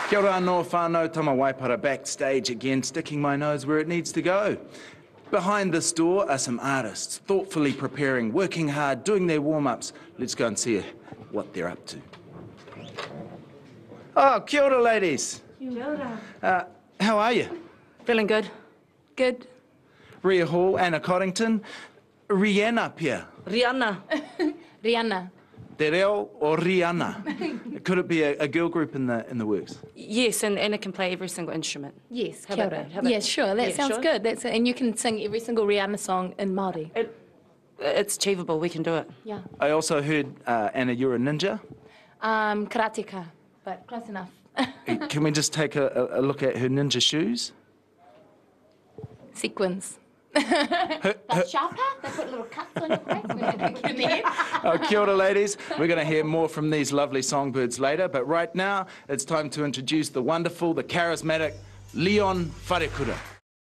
Kia ora anō whānau, Tama Waipara backstage again, sticking my nose where it needs to go. Behind this door are some artists, thoughtfully preparing, working hard, doing their warm-ups. Let's go and see what they're up to. Oh, kia ora, ladies. Kia ora. How are you? Feeling good. Good. Ria Hall, Anna Coddington, Rihanna Pia. Rihanna. Rihanna. Te reo or Rihanna? Could it be a girl group in the works? Yes, and Anna can play every single instrument. Yes, How kia about ora. that? How about Yes, sure, that Yeah, sounds sure? good. And you can sing every single Rihanna song in Māori. It's achievable. We can do it. Yeah. I also heard, Anna, you're a ninja. Karateka, but close enough. Can we just take a look at her ninja shoes? Sequins. But sharper? They put little cuts on your face when you look in there. Oh, kia ora, ladies. We're going to hear more from these lovely songbirds later, but right now it's time to introduce the wonderful, the charismatic Leon Wharekura.